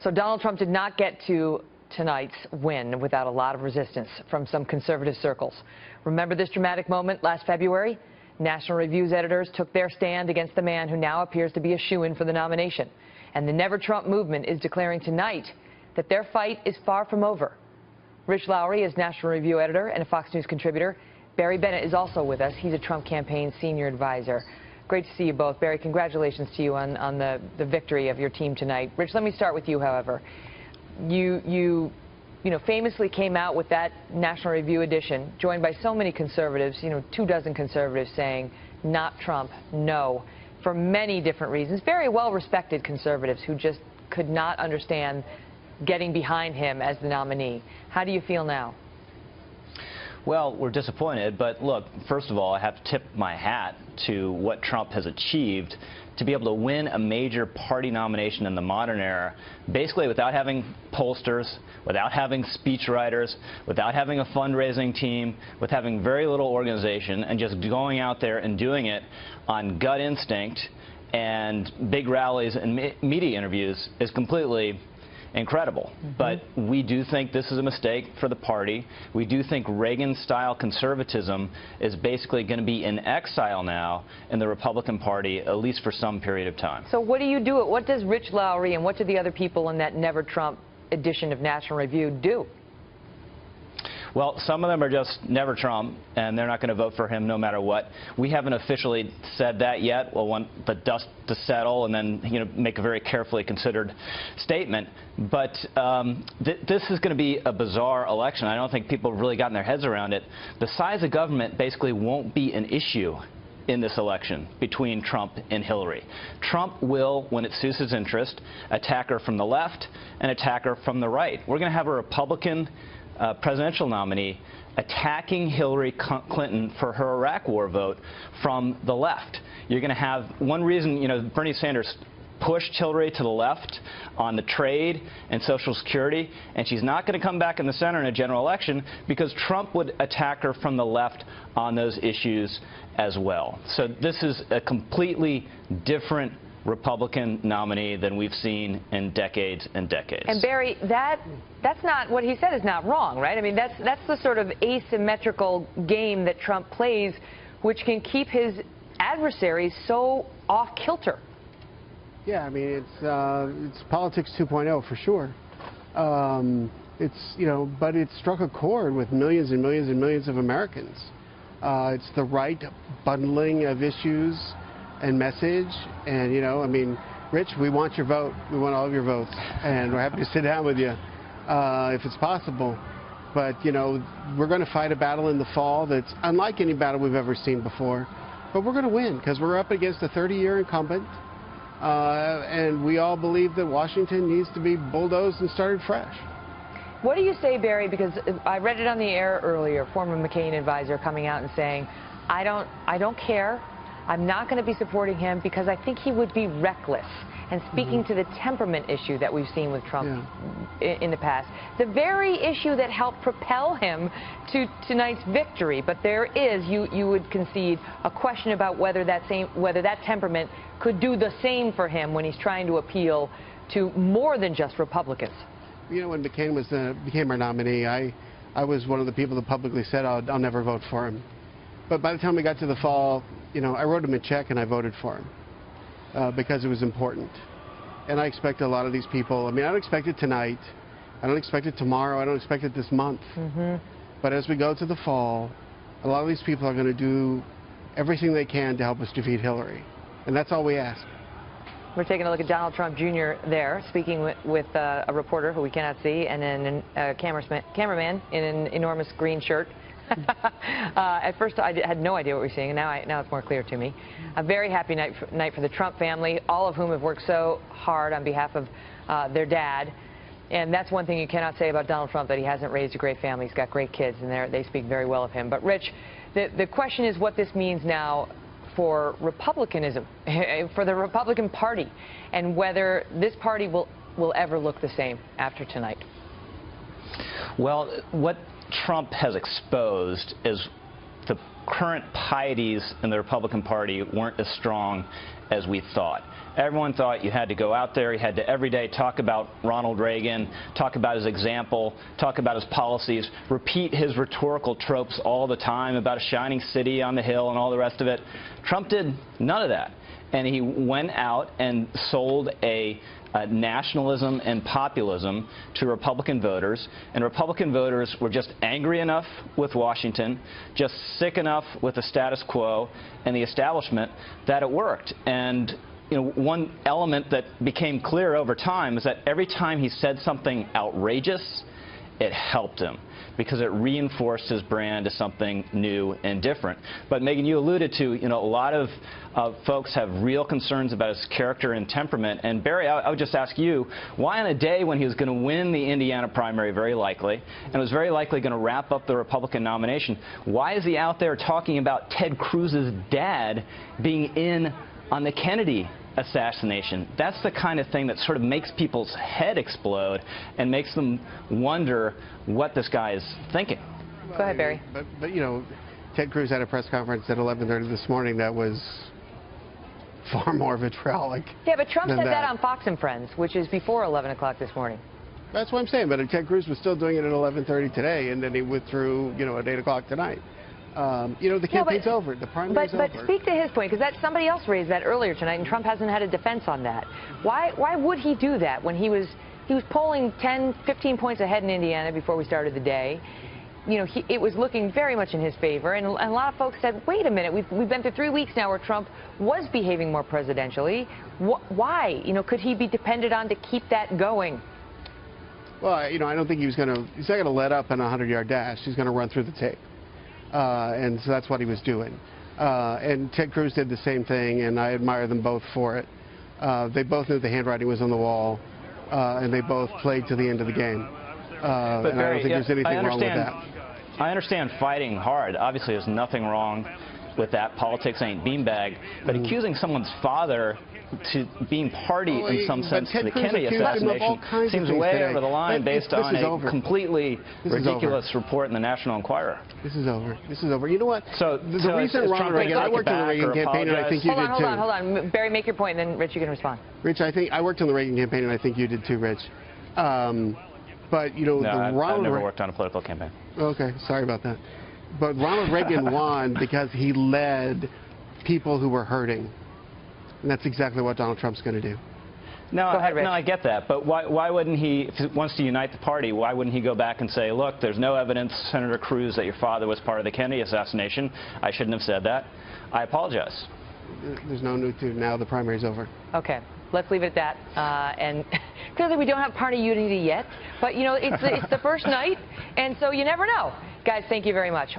So Donald Trump did not get to tonight's win without a lot of resistance from some conservative circles. Remember this dramatic moment last February? National Review's editors took their stand against the man who now appears to be a shoo-in for the nomination. And the Never Trump movement is declaring tonight that their fight is far from over. Rich Lowry is National Review editor and a Fox News contributor. Barry Bennett is also with us. He's a Trump campaign senior advisor. Great to see you both. Barry, congratulations to you on the victory of your team tonight. Rich, let me start with you, however. You famously came out with that National Review edition, joined by so many conservatives, 24 conservatives saying, not Trump, no, for many different reasons. Very well-respected conservatives who just could not understand getting behind him as the nominee. How do you feel now? Well, we're disappointed, but look, first of all, I have to tip my hat to what Trump has achieved to be able to win a major party nomination in the modern era, basically without having pollsters, without having speechwriters, without having a fundraising team, with having very little organization, and just going out there and doing it on gut instinct and big rallies and media interviews is completely incredible. But we do think this is a mistake for the party. We do think Reagan-style conservatism is basically going to be in exile now in the Republican Party, at least for some period of time. So what do you do? What does Rich Lowry and what do the other people in that Never Trump edition of National Review do? Well, some of them are just never Trump, and they're not going to vote for him no matter what. We haven't officially said that yet. We'll want the dust to settle and then, make a very carefully considered statement. But this is going to be a bizarre election. I don't think people have really gotten their heads around it. The size of government basically won't be an issue in this election between Trump and Hillary. Trump will, when it suits his interest, attack her from the left and attack her from the right. We're going to have a Republican presidential nominee attacking Hillary Clinton for her Iraq war vote from the left. You're going to have one reason, Bernie Sanders pushed Hillary to the left on the trade and Social Security, and she's not going to come back in the center in a general election because Trump would attack her from the left on those issues as well. So this is a completely different Republican nominee than we've seen in decades and decades. And Barry, that's not what he said is not wrong, right? I mean, that's the sort of asymmetrical game that Trump plays, which can keep his adversaries so off kilter. Yeah, I mean, it's politics 2.0 for sure. But it struck a chord with millions and millions and millions of Americans. It's the right bundling of issues and message, and I mean, Rich, we want your vote. We want all of your votes, and we're happy to sit down with you if it's possible. But we're going to fight a battle in the fall that's unlike any battle we've ever seen before. But we're going to win because we're up against a 30-year incumbent, and we all believe that Washington needs to be bulldozed and started fresh. What do you say, Barry? Because I read it on the air earlier. Former McCain advisor coming out and saying, I don't care. I'm not going to be supporting him because I think he would be reckless. And speaking to the temperament issue that we've seen with Trump in the past, the very issue that helped propel him to tonight's victory. But there is, you would concede, a question about whether that temperament could do the same for him when he's trying to appeal to more than just Republicans. When McCain became our nominee, I was one of the people that publicly said I'll never vote for him. But by the time we got to the fall, I wrote him a check and I voted for him because it was important. And I expect a lot of these people, I don't expect it tonight, I don't expect it tomorrow, I don't expect it this month. But as we go to the fall, a lot of these people are going to do everything they can to help us defeat Hillary. And that's all we ask. We're taking a look at Donald Trump Jr. there, speaking with a reporter who we cannot see, and then a cameraman in an enormous green shirt. At first, I had no idea what we were seeing, and now it's more clear to me. A very happy night for the Trump family, all of whom have worked so hard on behalf of their dad. And that's one thing you cannot say about Donald Trump, that he hasn't raised a great family. He's got great kids, and they speak very well of him. But, Rich, the question is what this means now for republicanism, for the Republican Party, and whether this party will ever look the same after tonight. Well, what Trump has exposed is the current pieties in the Republican Party weren't as strong as we thought. Everyone thought you had to go out there, you had to every day talk about Ronald Reagan, talk about his example, talk about his policies, repeat his rhetorical tropes all the time about a shining city on the hill and all the rest of it. Trump did none of that. And he went out and sold a nationalism and populism to Republican voters, and Republican voters were just angry enough with Washington, just sick enough with the status quo and the establishment that it worked. And one element that became clear over time is that every time he said something outrageous, it helped him because it reinforced his brand as something new and different. But Megan, you alluded to, a lot of folks have real concerns about his character and temperament. And Barry, I would just ask you, why on a day when he was going to win the Indiana primary, very likely, and was very likely going to wrap up the Republican nomination, why is he out there talking about Ted Cruz's dad being in on the Kennedy assassination? That's the kind of thing that sort of makes people's head explode and makes them wonder what this guy is thinking. Go ahead, Barry. But Ted Cruz had a press conference at 11:30 this morning that was far more vitriolic. Yeah, but Trump said that on Fox and Friends, which is before 11 o'clock this morning. That's what I'm saying. But Ted Cruz was still doing it at 11:30 today, and then he withdrew, at 8 o'clock tonight. The campaign's over. The primary's over. But speak to his point, because somebody else raised that earlier tonight, and Trump hasn't had a defense on that. Why would he do that when he was polling 10, 15 points ahead in Indiana before we started the day? It was looking very much in his favor, and a lot of folks said, wait a minute, we've been through 3 weeks now where Trump was behaving more presidentially. Why? Could he be depended on to keep that going? Well, I don't think he's not going to let up in a 100-yard dash. He's going to run through the tape. And so that's what he was doing. And Ted Cruz did the same thing, and I admire them both for it. They both knew the handwriting was on the wall, and they both played to the end of the game. But and Barry, I don't think there's anything wrong with that. I understand fighting hard. Obviously, there's nothing wrong with that. Politics ain't beanbag. But accusing someone's father to being party in some sense to the Kennedy assassination seems way over the line based on a completely ridiculous report in the National Enquirer. This is over. This is over. You know what? So the reason Ronald Reagan, I worked in the Reagan campaign, and I think you did too. Hold on. Barry, make your point, and then Rich, you can respond. Rich, I worked in the Reagan campaign, and I think you did too, Rich. But no, I've never worked on a political campaign. Okay, sorry about that. But Ronald Reagan won because he led people who were hurting. And that's exactly what Donald Trump's going to do. No, I get that. But why wouldn't he, if he wants to unite the party, why wouldn't he go back and say, look, there's no evidence, Senator Cruz, that your father was part of the Kennedy assassination. I shouldn't have said that. I apologize. There's no need to now. The primary's over. Okay. Let's leave it at that. And clearly we don't have party unity yet. But, it's the first night, and so you never know. Guys, thank you very much.